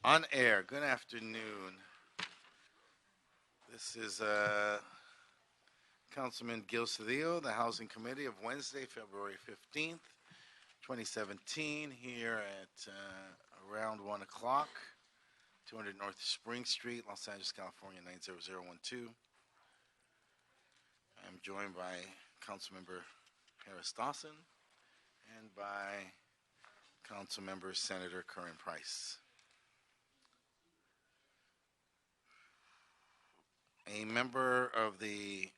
On air, good afternoon. This is Councilman Gil Cedillo, the Housing Committee of Wednesday, February 15th, 2017, here at around 1 o'clock, 200 North Spring Street, Los Angeles, California, 90012. I'm joined by Councilmember Harris Dawson and by Councilmember Senator Curran Price. A member of the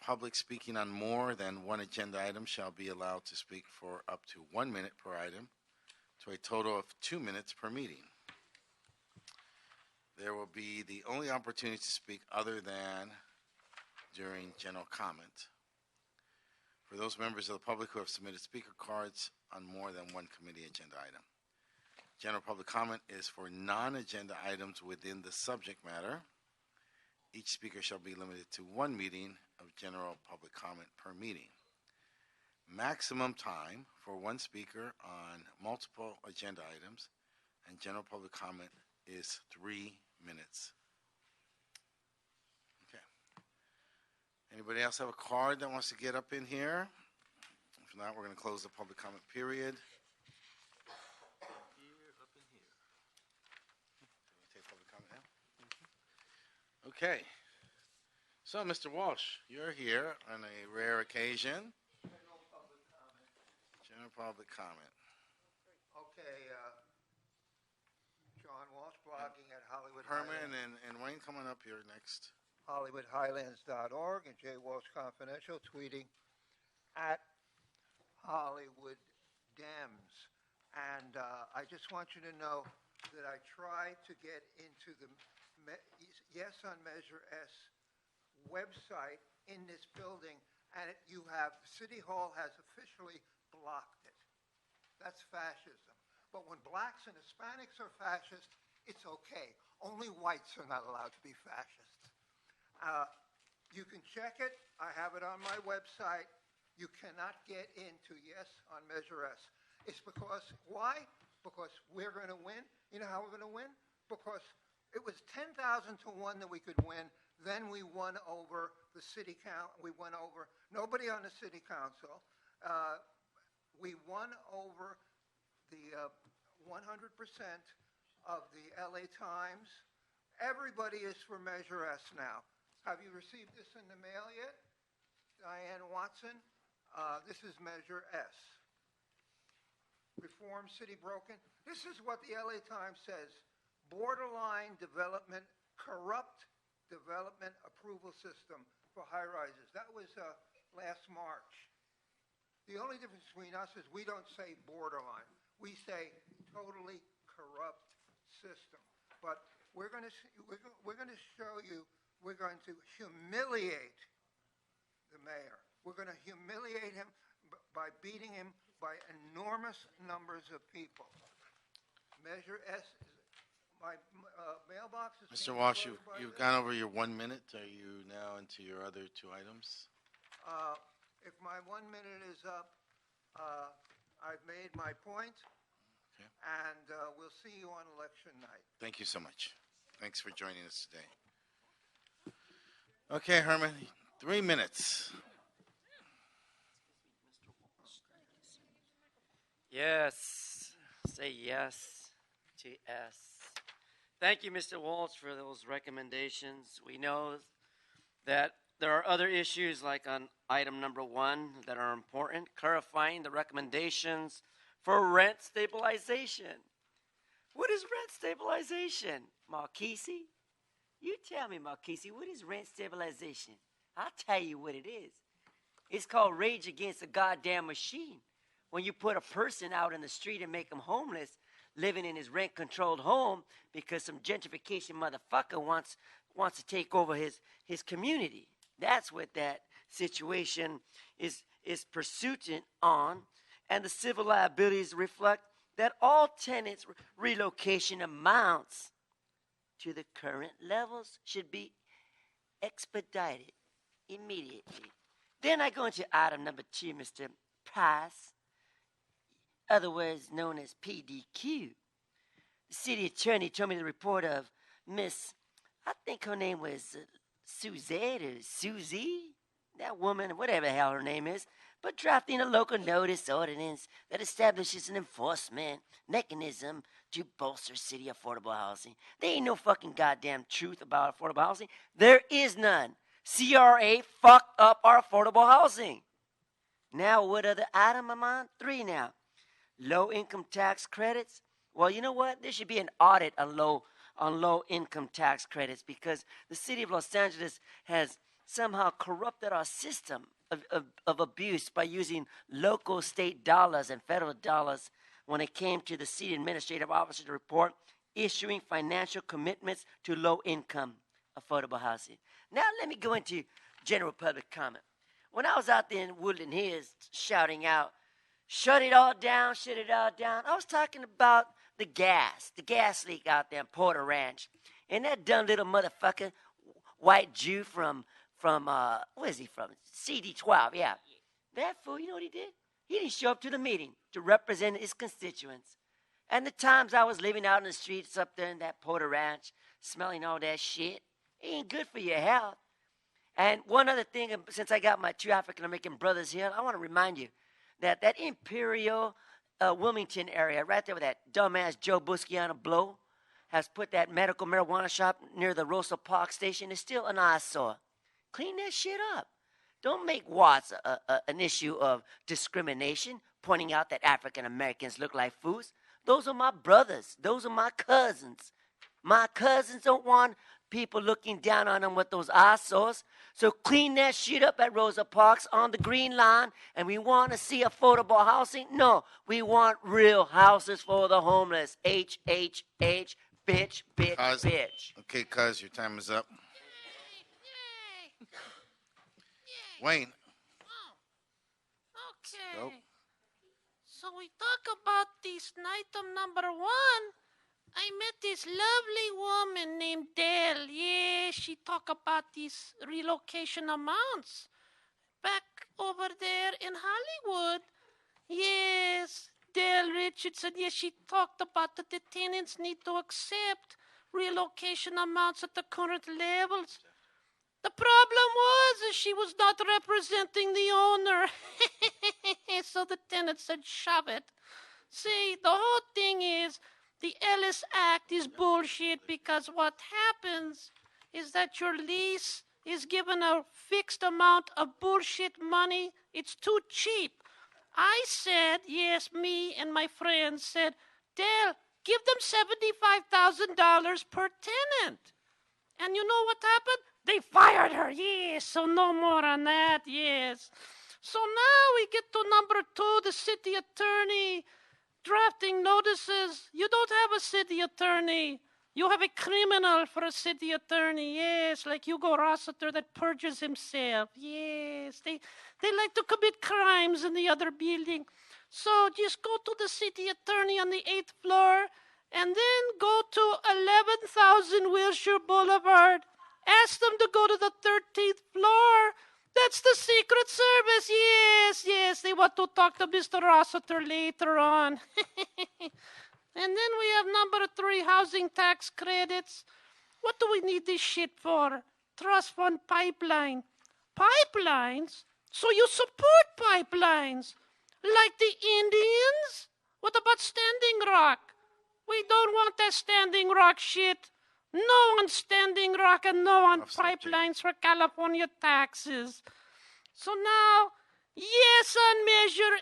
public speaking on more than one agenda item shall be allowed to speak for up to 1 minute per item, to a total of 2 minutes per meeting. There will be the only opportunity to speak other than during general comment. For those members of the public who have submitted speaker cards on more than one committee agenda item. General public comment is for non-agenda items within the subject matter. Each speaker shall be limited to one meeting of general public comment per meeting. Maximum time for one speaker on multiple agenda items and general public comment is 3 minutes. Okay. Anybody else have a card that wants to get up in here? If not, we're going to close the public comment period. Okay, so Mr. Walsh, you're here on a rare occasion. General public comment. Okay, John Walsh, blogging at Hollywood Herman Highlands, and Wayne coming up here next. HollywoodHighlands.org, and J. Walsh Confidential tweeting at Hollywood Dems. And I just want you to know that I try to get into the Yes on Measure S website in this building, and City Hall has officially blocked it. That's fascism. But when blacks and Hispanics are fascist, it's okay. Only whites are not allowed to be fascists. You can check it. I have it on my website. You cannot get into Yes on Measure S. It's because, why? Because we're going to win. You know how we're going to win? Because it was 10,000 to 1 that we could win. Then we won over the city council. We won over nobody on the city council. We won over the 100% of the LA Times. Everybody is for Measure S now. Have you received this in the mail yet? Diane Watson, this is Measure S. Reform City Broken. This is what the LA Times says. Borderline development, corrupt development approval system for high rises. That was last March. The only difference between us is we don't say borderline. We say totally corrupt system. But we're going to show you. We're going to humiliate the mayor. We're going to humiliate him by beating him by enormous numbers of people. Measure S is. My mailbox is. Mr. Walsh, you've gone over your 1 minute. Are you now into your other two items? If my 1 minute is up, I've made my point, okay. And we'll see you on election night. Thank you so much. Thanks for joining us today. Okay, Herman, 3 minutes. Yes, say yes to S. Thank you, Mr. Walsh, for those recommendations. We know that there are other issues like on item number 1 that are important, clarifying the recommendations for rent stabilization. What is rent stabilization, Marquisi? You tell me, Marquisi, what is rent stabilization? I'll tell you what it is. It's called Rage Against the Goddamn Machine. When you put a person out in the street and make them homeless, living in his rent-controlled home because some gentrification motherfucker wants to take over his community. That's what that situation is pursuant on. And the civil liabilities reflect that all tenants' relocation amounts to the current levels should be expedited immediately. Then I go into item number 2, Mr. Price, otherwise known as PDQ. the city attorney told me the report of Miss, I think her name was Suzette or Susie, that woman, whatever the hell her name is, but drafting a local notice ordinance that establishes an enforcement mechanism to bolster city affordable housing. There ain't no fucking goddamn truth about affordable housing. There is none. CRA fucked up our affordable housing. Now, what other item am I on? 3 now. Low income tax credits. Well, you know what? There should be an audit on low income tax credits because the city of Los Angeles has somehow corrupted our system of abuse by using local state dollars and federal dollars when it came to the city administrative officer's report issuing financial commitments to low income affordable housing. Now let me go into general public comment. When I was out there in Woodland Hills shouting out, shut it all down, I was talking about the gas leak out there in Porter Ranch. And that dumb little motherfucker, white Jew from where is he from? CD12, yeah. That fool, you know what he did? He didn't show up to the meeting to represent his constituents. And the times I was living out in the streets up there in that Porter Ranch, smelling all that shit, it ain't good for your health. And one other thing, since I got my 2 African-American brothers here, I want to remind you that Imperial Wilmington area, right there with that dumbass Joe Busquiano blow, has put that medical marijuana shop near the Rosa Parks station. It's still an eyesore. Clean that shit up. Don't make Watts an issue of discrimination, pointing out that African Americans look like fools. Those are my brothers. Those are my cousins. My cousins don't want people looking down on them with those eyesores. So clean that shit up at Rosa Parks on the Green Line. And we want to see affordable housing? No, we want real houses for the homeless. H, bitch. Cuz, okay, cuz, your time is up. Wayne. Okay. Go. So we talk about this item number 1. I met this lovely woman named Dell. Yeah, she talked about these relocation amounts back over there in Hollywood. Yes, Dell Richardson. Yes, she talked about that the tenants need to accept relocation amounts at the current levels. The problem was that she was not representing the owner. So the tenant said, shove it. See, the whole thing is the Ellis Act is bullshit because what happens is that your lease is given a fixed amount of bullshit money. It's too cheap. I said, yes, me and my friends said, Dale, give them $75,000 per tenant. And you know what happened? They fired her, yes, so no more on that, yes. So now we get to number 2, the city attorney drafting notices. You don't have a city attorney. You have a criminal for a city attorney, yes, like Hugo Rossiter that purges himself, yes. They like to commit crimes in the other building. So just go to the city attorney on the 8th floor and then go to 11,000 Wilshire Boulevard. Ask them to go to the 13th floor. That's the Secret Service. Yes. They want to talk to Mr. Rossiter later on. And then we have number 3, housing tax credits. What do we need this shit for? Trust fund pipeline. Pipelines? So you support pipelines? Like the Indians? What about Standing Rock? We don't want that Standing Rock shit. No on Standing Rock and no on pipelines for California taxes. So now, yes on Measure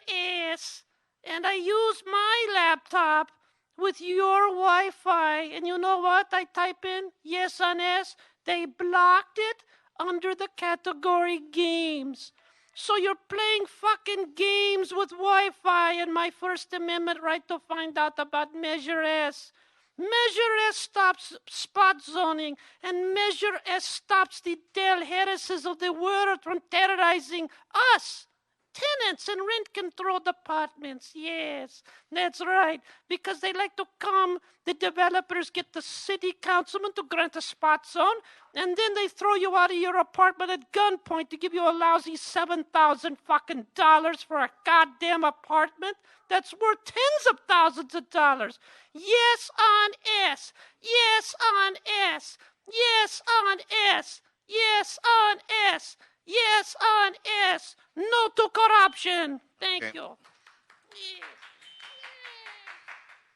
S. And I use my laptop with your Wi-Fi. And you know what? I type in yes on S. They blocked it under the category games. So you're playing fucking games with Wi-Fi and my First Amendment right to find out about Measure S. Measure S stops spot zoning, and Measure S stops the Del Harrises of the world from terrorizing us tenants in rent-controlled apartments. Yes, that's right. Because they like to come, the developers get the city councilman to grant a spot zone, and then they throw you out of your apartment at gunpoint to give you a lousy $7,000 fucking dollars for a goddamn apartment that's worth tens of thousands of dollars. Yes on S. Yes on S. Yes on S. Yes on S. Yes on S. No to corruption. Thank Okay. you.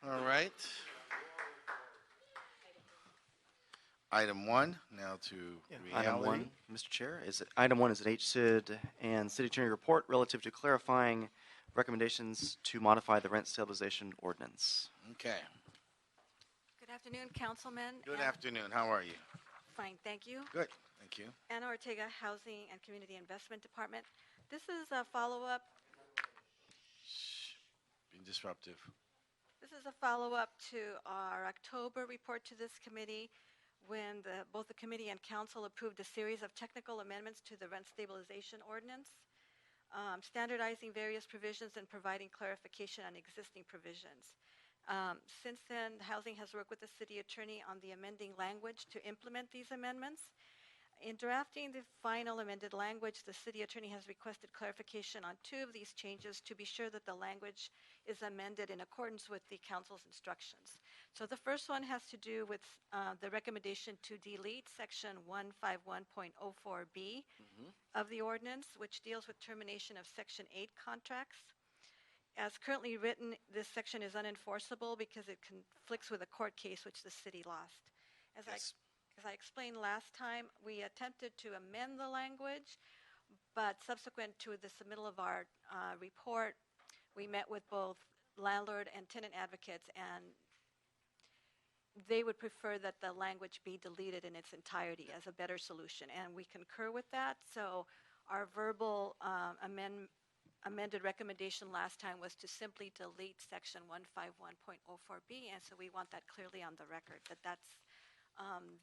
All right. Item 1, now to Item reality. 1, Mr. Chair, item 1 is an HCID and City Attorney report relative to clarifying recommendations to modify the rent stabilization ordinance. Okay. Good afternoon, Councilman. Good afternoon. How are you? Fine, thank you. Good. Thank you. Anna Ortega, Housing and Community Investment Department. This is a follow-up. Being disruptive. This is a follow-up to our October report to this committee when both the committee and council approved a series of technical amendments to the rent stabilization ordinance, standardizing various provisions and providing clarification on existing provisions. Since then, Housing has worked with the city attorney on the amending language to implement these amendments. In drafting the final amended language, the city attorney has requested clarification on 2 of these changes to be sure that the language is amended in accordance with the council's instructions. So the first one has to do with the recommendation to delete section 151.04B of the ordinance, which deals with termination of section 8 contracts. As currently written, this section is unenforceable because it conflicts with a court case which the city lost. As I explained last time, we attempted to amend the language, but subsequent to the submittal of our report, we met with both landlord and tenant advocates, and they would prefer that the language be deleted in its entirety as a better solution, and we concur with that. So our verbal amended recommendation last time was to simply delete section 151.04B, and so we want that clearly on the record, that that's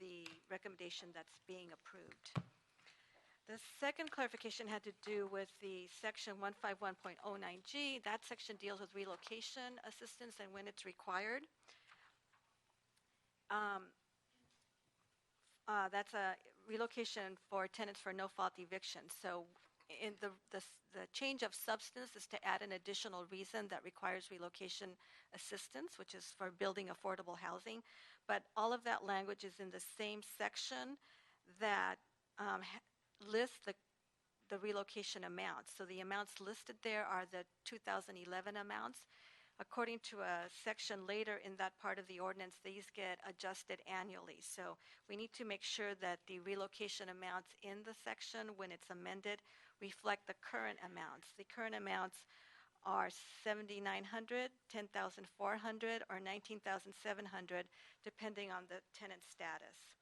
the recommendation that's being approved. The second clarification had to do with the section 151.09G. That section deals with relocation assistance and when it's required. That's a relocation for tenants for no-fault eviction. So in the change of substance is to add an additional reason that requires relocation assistance, which is for building affordable housing. But all of that language is in the same section that lists the relocation amounts. So the amounts listed there are the 2011 amounts. According to a section later in that part of the ordinance, these get adjusted annually. So we need to make sure that the relocation amounts in the section, when it's amended, reflect the current amounts. The current amounts are $7,900, $10,400, or $19,700, depending on the tenant status.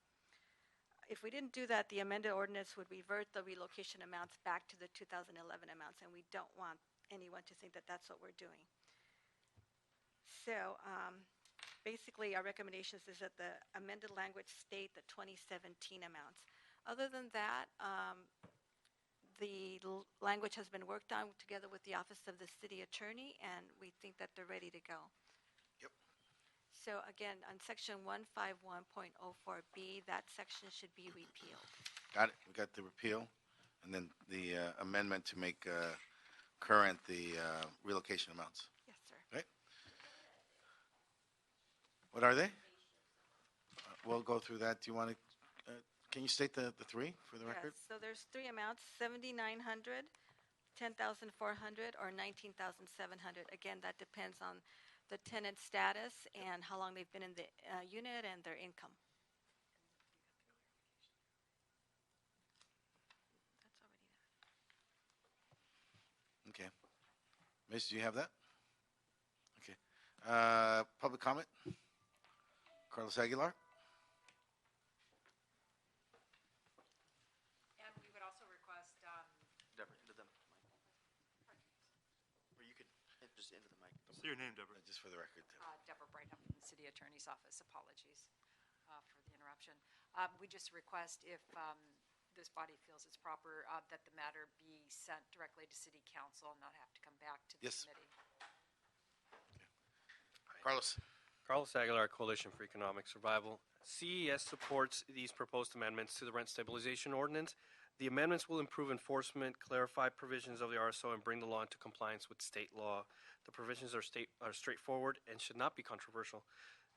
If we didn't do that, the amended ordinance would revert the relocation amounts back to the 2011 amounts, and we don't want anyone to think that that's what we're doing. So basically, our recommendations is that the amended language state the 2017 amounts. Other than that, the language has been worked on together with the Office of the City Attorney, and we think that they're ready to go. Yep. So again, on section 151.04B, that section should be repealed. Got it. We got the repeal, and then the amendment to make current the relocation amounts. Yes, sir. Right? What are they? We'll go through that. Do you want to? Can you state the 3 for the record? Yes, so there's 3 amounts, $7,900, $10,400, or $19,700. Again, that depends on the tenant status and how long they've been in the unit and their income. That's already that. Okay. Miss, do you have that? Okay. Public comment? Carlos Aguilar? And we would also request, Deborah, into the mic. Or you could just into the mic. Say your name, Deborah. Just for the record. Deborah Brightham from the City Attorney's Office. Apologies for the interruption. We just request if this body feels it's proper, that the matter be sent directly to city council and not have to come back to the Yes. committee. Carlos. Carlos Aguilar, Coalition for Economic Survival. CES supports these proposed amendments to the rent stabilization ordinance. The amendments will improve enforcement, clarify provisions of the RSO, and bring the law into compliance with state law. The provisions are straightforward and should not be controversial.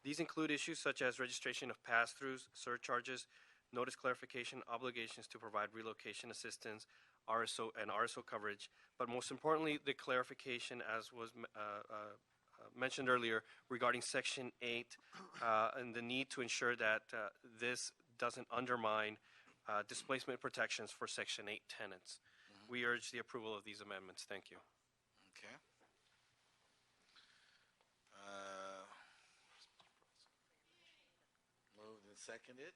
These include issues such as registration of pass-throughs, surcharges, notice clarification, obligations to provide relocation assistance, RSO and RSO coverage, but most importantly, the clarification, as was mentioned earlier, regarding Section 8 and the need to ensure that this doesn't undermine displacement protections for Section 8 tenants. We urge the approval of these amendments. Thank you. Okay. Moved and seconded.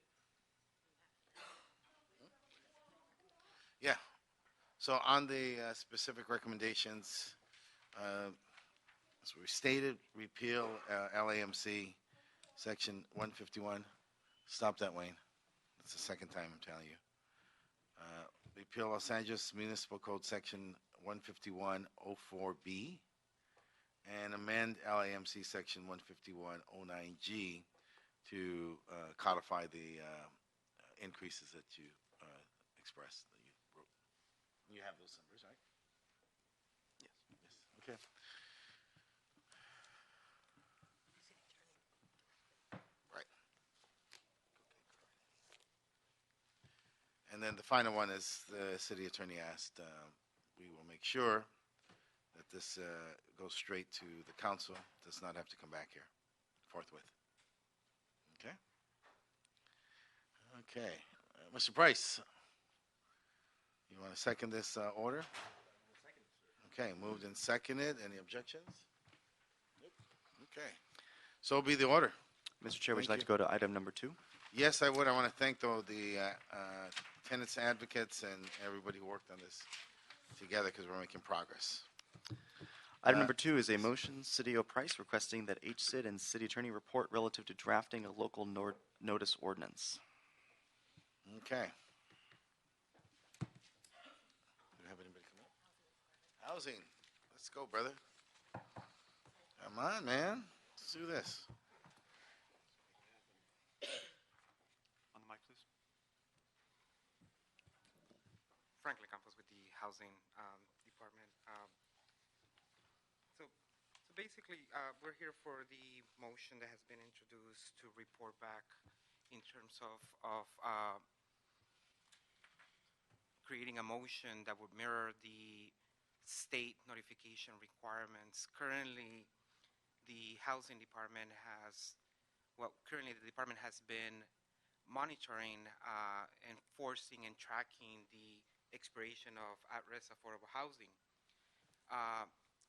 Yeah. So on the specific recommendations, as we stated, repeal LAMC Section 151. Stop that, Wayne. That's the second time I'm telling you. Repeal Los Angeles Municipal Code Section 15104B and amend LAMC Section 15109G to codify the increases that you expressed. That you wrote. You have those numbers, right? Yes. Yes. Okay. Right. And then the final one is the city attorney asked, we will make sure that this goes straight to the council, does not have to come back here forthwith. Okay? Okay. Mr. Price, you want to second this order? Okay, moved and seconded. Any objections? Nope. Okay. So be the order. Mr. Chair, would you Thank like to go to item number 2? Yes, I would. I want to thank, though, the tenants advocates and everybody who worked on this together because we're making progress. Item number 2 is a motion, City O. Price, requesting that HCID and City Attorney report relative to drafting a local notice ordinance. Okay. Do you have anybody come up? Housing. Let's go, brother. Come on, man. Let's do this. On the mic, please. Frankly, Campos with the Housing Department. So basically, we're here for the motion that has been introduced to report back in terms of creating a motion that would mirror the state notification requirements. Currently, the Housing Department has been monitoring, enforcing, and tracking the expiration of at-risk affordable housing.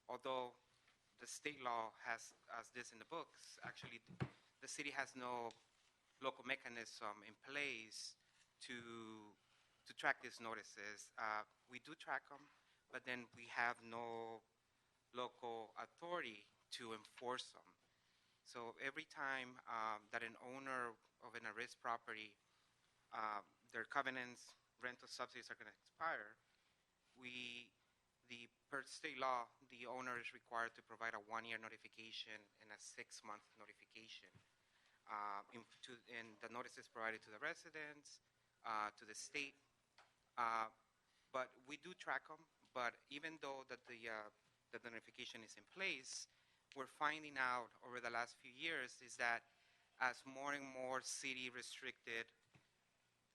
Although the state law has this in the books, actually the city has no local mechanism in place to track these notices. We do track them, but then we have no local authority to enforce them. So every time that an owner of an at-risk property, their covenants, rental subsidies are going to expire, per state law, the owner is required to provide a 1-year notification and a 6-month notification. And the notice is provided to the residents, to the state. But we do track them. But even though that the notification is in place, we're finding out over the last few years is that as more and more city-restricted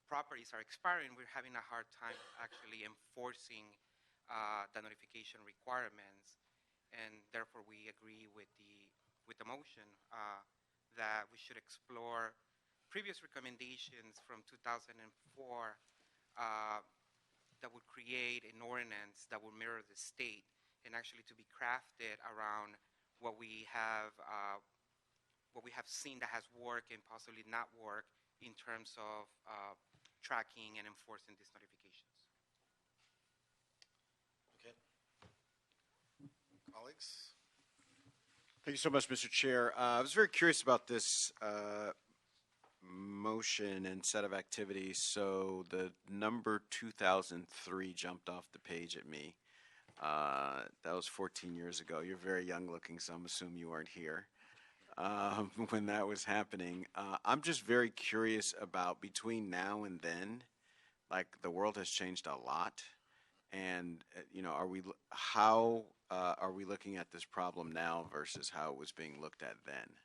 properties are expiring, we're having a hard time actually enforcing the notification requirements, and therefore we agree with the motion that we should explore previous recommendations from 2004 that would create an ordinance that would mirror the state and actually to be crafted around what we have seen that has worked and possibly not worked in terms of tracking and enforcing these notifications. Okay. Colleagues? Thank you so much, Mr. Chair. I was very curious about this motion and set of activities, so the number 2003 jumped off the page at me. That was 14 years ago. You're very young looking, so I'm assuming you weren't here when that was happening. I'm just very curious about between now and then, like the world has changed a lot. And, how are we looking at this problem now versus how it was being looked at then?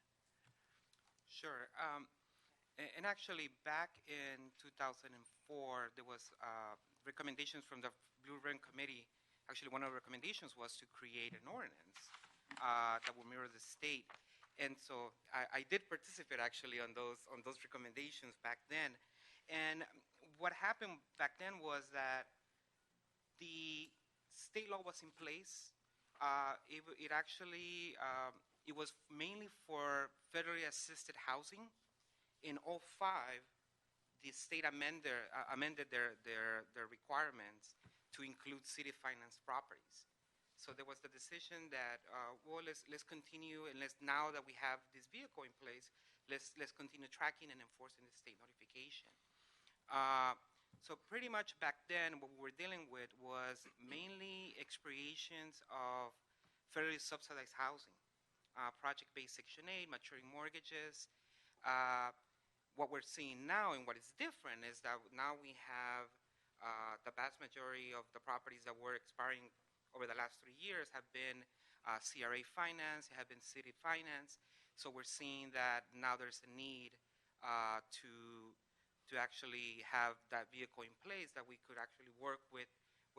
Sure. And actually, back in 2004, there was recommendations from the Blue Ribbon Committee. Actually, one of the recommendations was to create an ordinance that would mirror the state. And so I did participate actually on those recommendations back then. And what happened back then was that the state law was in place. It was mainly for federally assisted housing. In 2005, the state amended their requirements to include city-financed properties. So there was the decision that, let's continue, and now that we have this vehicle in place, let's continue tracking and enforcing the state notification. So pretty much back then, what we were dealing with was mainly expiations of federally subsidized housing, project-based Section 8, maturing mortgages. What we're seeing now and what is different is that now we have the vast majority of the properties that were expiring over the last 3 years have been CRA finance, have been city finance. So we're seeing that now there's a need to actually have that vehicle in place, that we could actually work with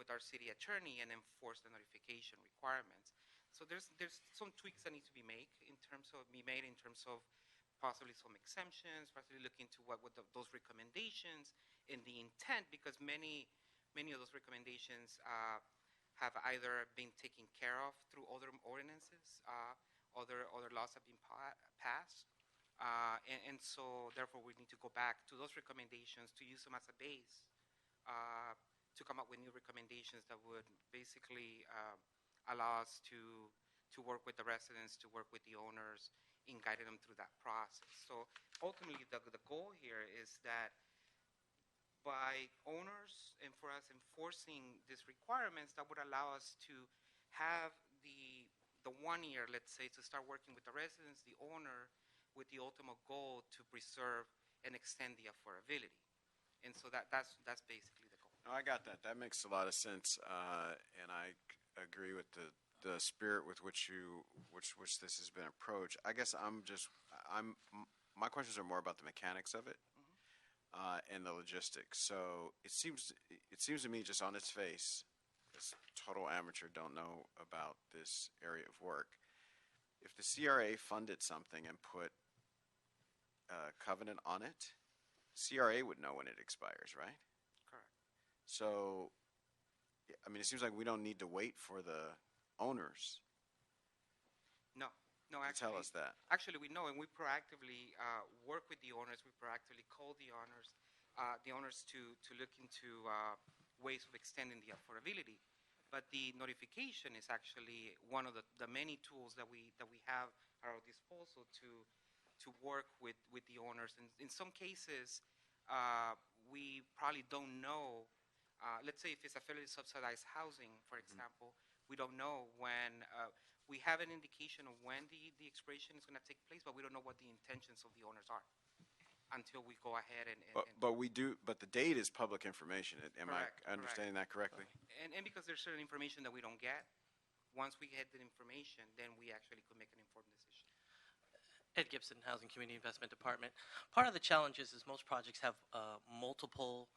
our city attorney and enforce the notification requirements. So there's some tweaks that need to be made in terms of possibly some exemptions, possibly look into what those recommendations and the intent, because many of those recommendations have either been taken care of through other ordinances, other laws have been passed, and so therefore we need to go back to those recommendations to use them as a base to come up with new recommendations that would basically allow us to work with the residents, to work with the owners in guiding them through that process. So ultimately, the goal here is that by owners and for us enforcing these requirements, that would allow us to have the 1 year, let's say, to start working with the residents, the owner, with the ultimate goal to preserve and extend the affordability. And so that's basically the goal. No, I got that. That makes a lot of sense, and I agree with the spirit with which this has been approached. I guess my questions are more about the mechanics of it and the logistics. So it seems to me, just on its face, as total amateur, don't know about this area of work. If the CRA funded something and put a covenant on it, CRA would know when it expires, right? Correct. So, I mean, it seems like we don't need to wait for the owners. No, to actually. tell us that. Actually, we know, and we proactively work with the owners. We proactively call the owners to look into ways of extending the affordability. But the notification is actually one of the many tools that we have at our disposal to work with the owners. And in some cases, we probably don't know. Let's say if it's a federally subsidized housing, for example, we don't know when. We have an indication of when the expiration is going to take place, but we don't know what the intentions of the owners are until we go ahead and But we do. But the date is public information. Am Correct, I understanding that correctly? and because there's certain information that we don't get, once we get the information, then we actually could make an informed decision. Ed Gibson, Housing Community Investment Department. Part of the challenge is most projects have multiple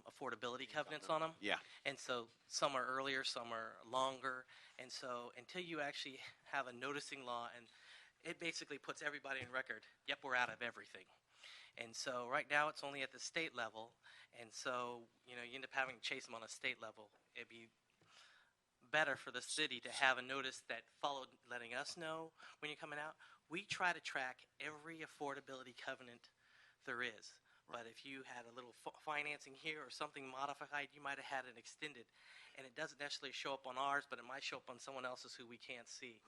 affordability covenants on them. Yeah. And so some are earlier, some are longer. And so until you actually have a noticing law, and it basically puts everybody in record, yep, we're out of everything. And so right now it's only at the state level. And so, you end up having to chase them on a state level. It'd be better for the city to have a notice that followed letting us know when you're coming out. We try to track every affordability covenant there is. But if you had a little financing here or something modified, you might have had it extended. And it doesn't necessarily show up on ours, but it might show up on someone else's who we can't see.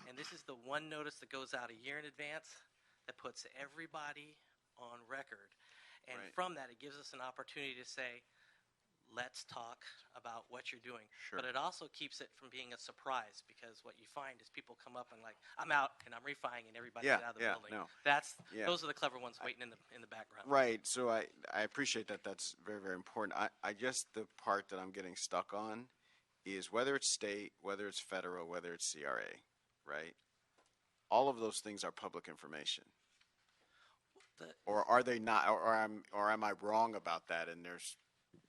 And this is the one notice that goes out a year in advance that puts everybody on record. And Right. from that, it gives us an opportunity to say, let's talk about what you're doing. Sure. But it also keeps it from being a surprise, because what you find is people come up and like, I'm out and I'm refining, and everybody Yeah, get out of the yeah, building. no. Yeah. Those are the clever ones waiting in the background. Right. So I appreciate that. That's very, very important. I guess the part that I'm getting stuck on is whether it's state, whether it's federal, whether it's CRA, right? All of those things are public information. Or are they not? Or am I wrong about that? And there's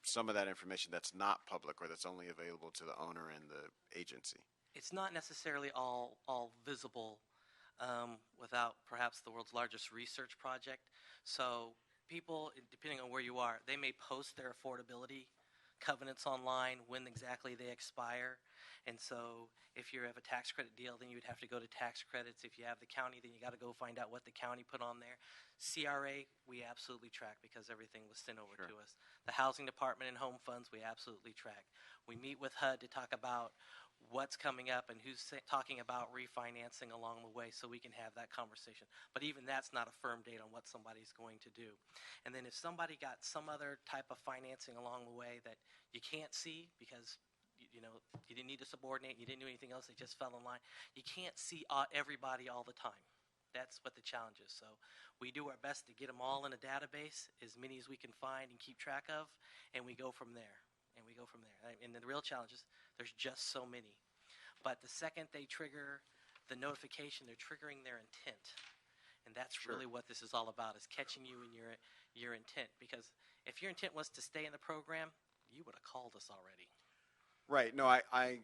some of that information that's not public, or that's only available to the owner and the agency. It's not necessarily all visible without perhaps the world's largest research project. So people, depending on where you are, they may post their affordability covenants online, when exactly they expire. And so if you have a tax credit deal, then you would have to go to tax credits. If you have the county, then you got to go find out what the county put on there. CRA, we absolutely track because everything was sent over to us. The housing department and home funds, we absolutely track. We meet with HUD to talk about what's coming up and who's talking about refinancing along the way, so we can have that conversation. But even that's not a firm date on what somebody's going to do. And then if somebody got some other type of financing along the way that you can't see because you didn't need to subordinate, you didn't do anything else, they just fell in line, you can't see everybody all the time. That's what the challenge is. So we do our best to get them all in a database, as many as we can find and keep track of, and we go from there. And the real challenge is there's just so many. But the second they trigger the notification, they're triggering their intent. And that's really what this is all about, is catching you in your intent. Because if your intent was to stay in the program, you would have called us already. Right. No, I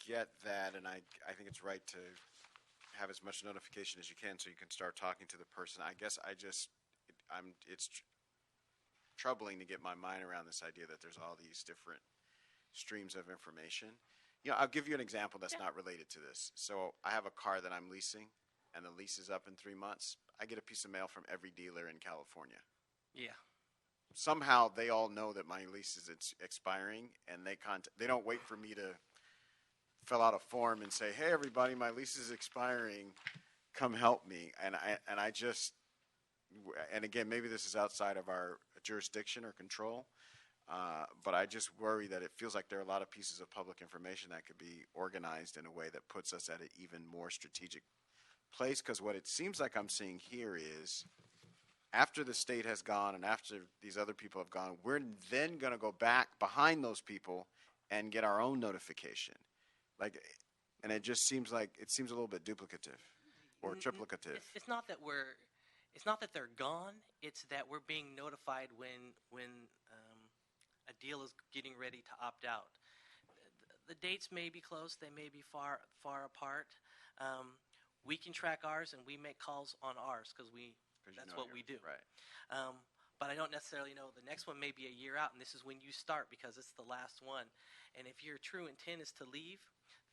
get that, and I think it's right to have as much notification as you can so you can start talking to the person. I guess it's troubling to get my mind around this idea that there's all these different streams of information. I'll give you an example that's not related to this. So I have a car that I'm leasing, and the lease is up in 3 months. I get a piece of mail from every dealer in California. Yeah. Somehow they all know that my lease is expiring, and they don't wait for me to fill out a form and say, "Hey, everybody, my lease is expiring. Come help me." And again, maybe this is outside of our jurisdiction or control, but I just worry that it feels like there are a lot of pieces of public information that could be organized in a way that puts us at an even more strategic place. Because what it seems like I'm seeing here is, after the state has gone and after these other people have gone, we're then going to go back behind those people and get our own notification. And it just seems like a little bit duplicative or triplicative. It's not that they're gone. It's that we're being notified when a deal is getting ready to opt out. The dates may be close. They may be far apart. We can track ours, and we make calls on ours because that's what we do. Right. But I don't necessarily know. The next one may be a year out, and this is when you start because it's the last one. And if your true intent is to leave,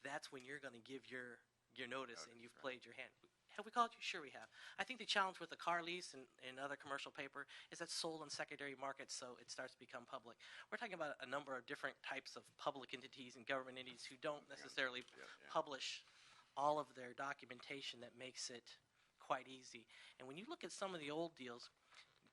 that's when you're going to give your notice, and you've played your hand. Have we called you? Sure we have. I think the challenge with the car lease and other commercial paper is that's sold on secondary markets, so it starts to become public. We're talking about a number of different types of public entities and government entities who don't necessarily publish all of their documentation that makes it quite easy. And when you look at some of the old deals,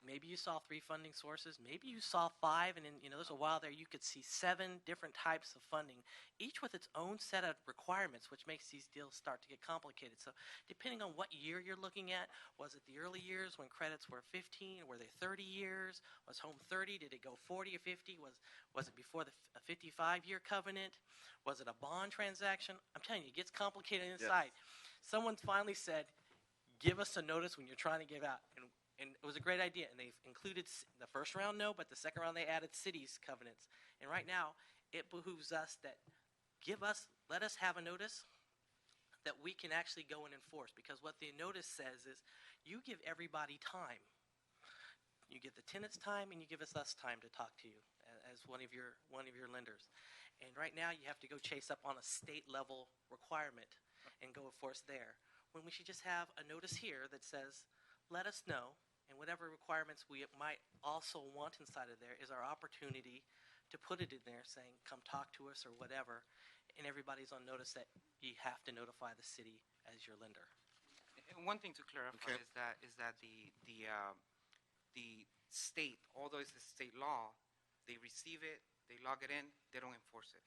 maybe you saw 3 funding sources, maybe you saw 5, and then there's a while there you could see 7 different types of funding, each with its own set of requirements, which makes these deals start to get complicated. So depending on what year you're looking at, was it the early years when credits were 15, were they 30 years, was home 30, did it go 40 or 50, was it before the 55-year covenant, was it a bond transaction? I'm telling you, it gets complicated inside. Someone finally said, give us a notice when you're trying to give out. And it was a great idea. And they've included the first round, no, but the second round they added cities covenants. And right now, it behooves us that let us have a notice that we can actually go and enforce. Because what the notice says is, you give everybody time. You give the tenants time, and you give us time to talk to you as one of your lenders. And right now, you have to go chase up on a state level requirement and go enforce there. When we should just have a notice here that says, let us know, and whatever requirements we might also want inside of there is our opportunity to put it in there saying, come talk to us or whatever, and everybody's on notice that you have to notify the city as your lender. And one thing to clarify Okay. is that the state, although it's a state law, they receive it, they log it in, they don't enforce it.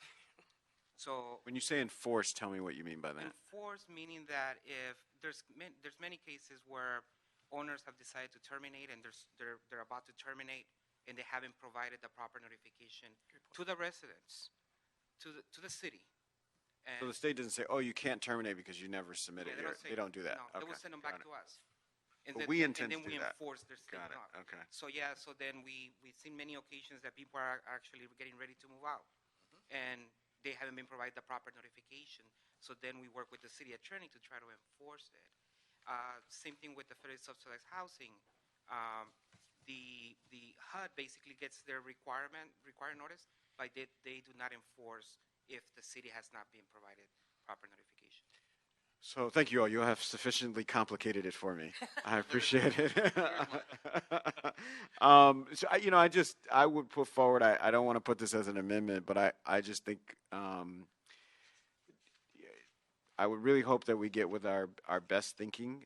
So When you say enforce, tell me what you mean by that. enforce meaning that if there's many cases where owners have decided to terminate and they're about to terminate and they haven't provided the proper notification to the residents, to the city. And So the state doesn't say, "Oh, you can't terminate because you never submitted." yeah, They don't do that. No, Okay. they will send them back got it. to us. And But then, we intend and to then do we that. enforce their state Got it. law. Okay. So yeah, so then we've seen many occasions that people are actually getting ready to move out, and they haven't been provided the proper notification. So then we work with the city attorney to try to enforce it. Same thing with the federally subsidized housing. The HUD basically gets their required notice, but they do not enforce if the city has not been provided proper notification. So thank you all. You have sufficiently complicated it for me. I appreciate it. So I would put forward. I don't want to put this as an amendment, but I just think I would really hope that we get with our best thinking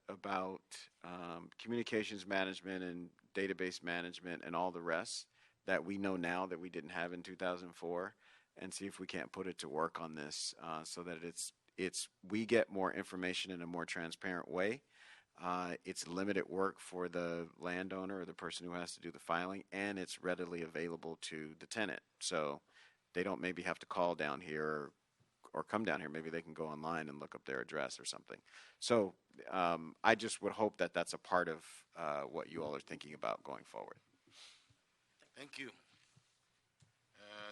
about communications management and database management and all the rest that we know now that we didn't have in 2004, and see if we can't put it to work on this so that we get more information in a more transparent way. It's limited work for the landowner or the person who has to do the filing, and it's readily available to the tenant. So they don't maybe have to call down here or come down here. Maybe they can go online and look up their address or something. So I just would hope that that's a part of what you all are thinking about going forward. Thank you.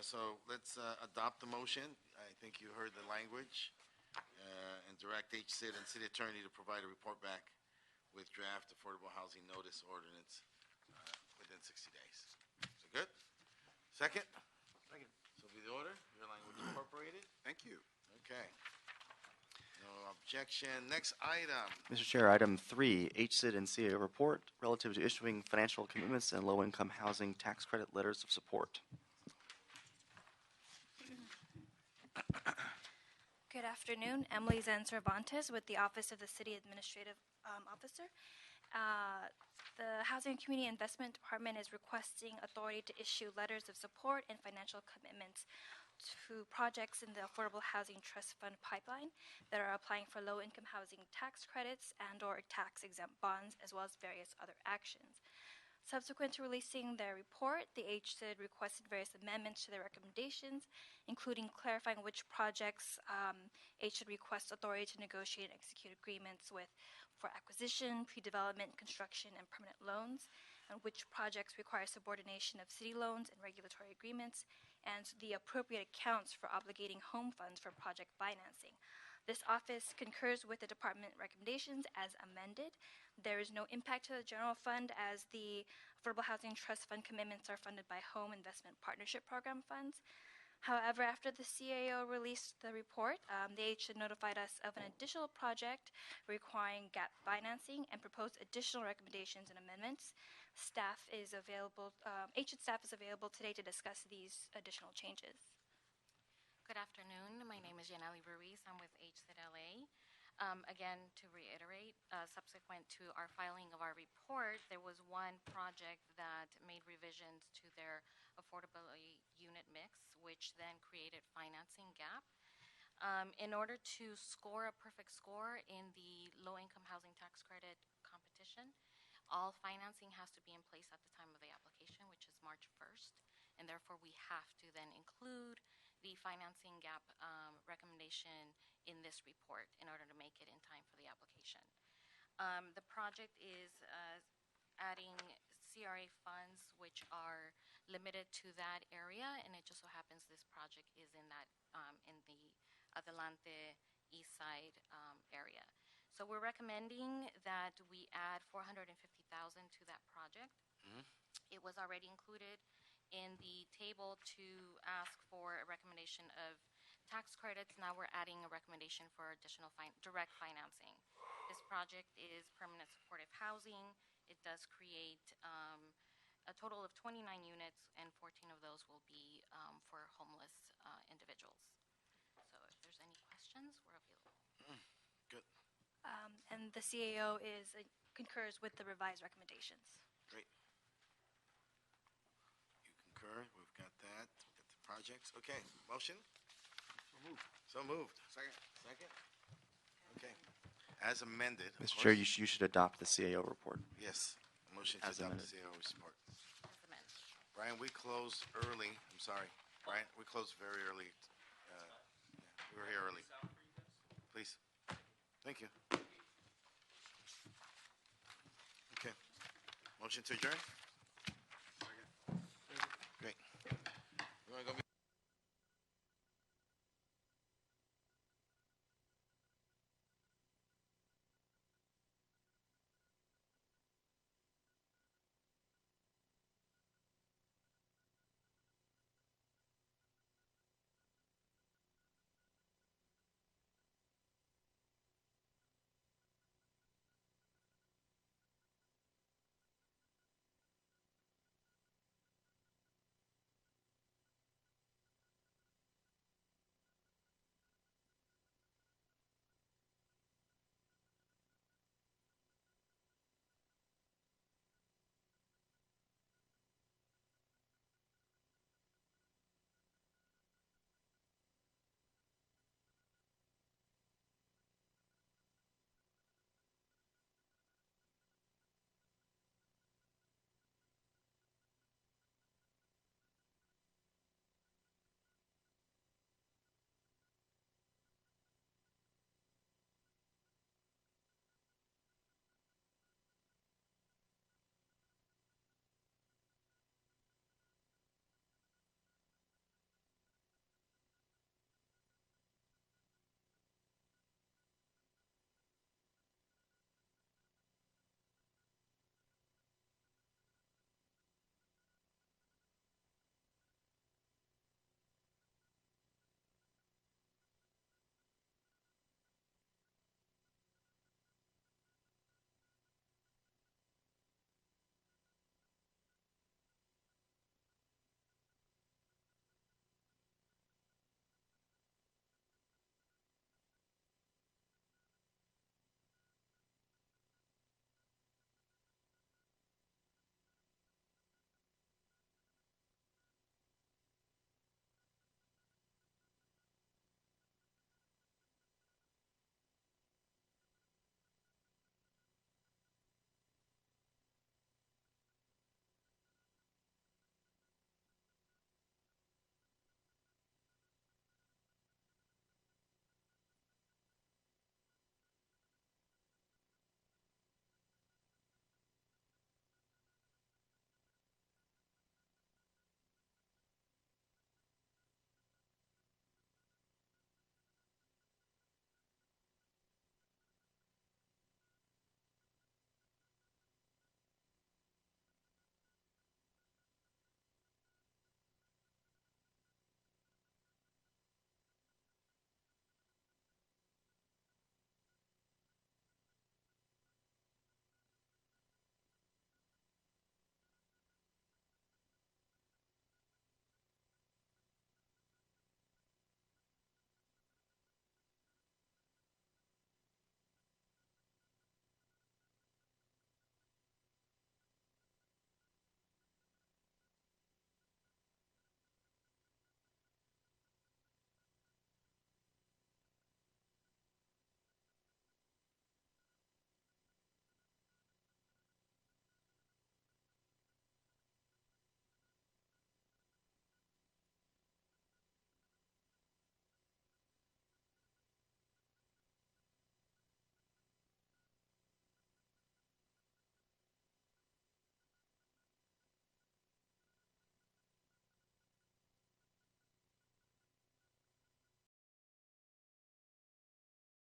So let's adopt the motion. I think you heard the language. And direct HCID and city attorney to provide a report back with draft affordable housing notice ordinance within 60 days. So good? Second? Second. So be the order. Your language incorporated. Thank you. Okay. No objection. Next item. Mr. Chair, item 3, HCID and CAO report relative to issuing financial commitments and low-income housing tax credit letters of support. Good afternoon. Emily Zen Cervantes with the Office of the City Administrative Officer. The Housing and Community Investment Department is requesting authority to issue letters of support and financial commitments to projects in the Affordable Housing Trust Fund pipeline that are applying for low-income housing tax credits and/or tax-exempt bonds, as well as various other actions. Subsequent to releasing their report, the HCID requested various amendments to their recommendations, including clarifying which projects HCID requests authority to negotiate and execute agreements with for acquisition, pre-development, construction, and permanent loans, and which projects require subordination of city loans and regulatory agreements, and the appropriate accounts for obligating home funds for project financing. This office concurs with the department recommendations as amended. There is no impact to the general fund as the Affordable Housing Trust Fund commitments are funded by Home Investment Partnership Program funds. However, after the CAO released the report, the HCID notified us of an additional project requiring gap financing and proposed additional recommendations and amendments. HCID staff is available today to discuss these additional changes. Good afternoon. My name is Yaneli Ruiz. I'm with HCID LA. Again, to reiterate, subsequent to our filing of our report, there was one project that made revisions to their affordability unit mix, which then created financing gap. In order to score a perfect score in the low-income housing tax credit competition, all financing has to be in place at the time of the application, which is March 1st, and therefore we have to then include the financing gap recommendation in this report in order to make it in time for the application. The project is adding CRA funds which are limited to that area, and it just so happens this project is in that in the Adelante East Side area. So we're recommending that we add $450,000 to that project. It was already included in the table to ask for a recommendation of tax credits. Now we're adding a recommendation for additional direct financing. This project is permanent supportive housing. It does create a total of 29 units, and 14 of those will be for homeless individuals. So if there's any questions, we're available. Good. and the CAO concurs with the revised recommendations. Great. You concur, we've got that, we've got the projects, okay, motion? So moved. Second. Second? Okay. As amended. of Mr. Chair, course. you should adopt the CAO report. Yes, motion to As adopt the amended. CAO report. As amended. Brian, we closed early, I'm sorry, Brian, we closed very early. We were here early. Please. Thank you. Okay. Motion to adjourn?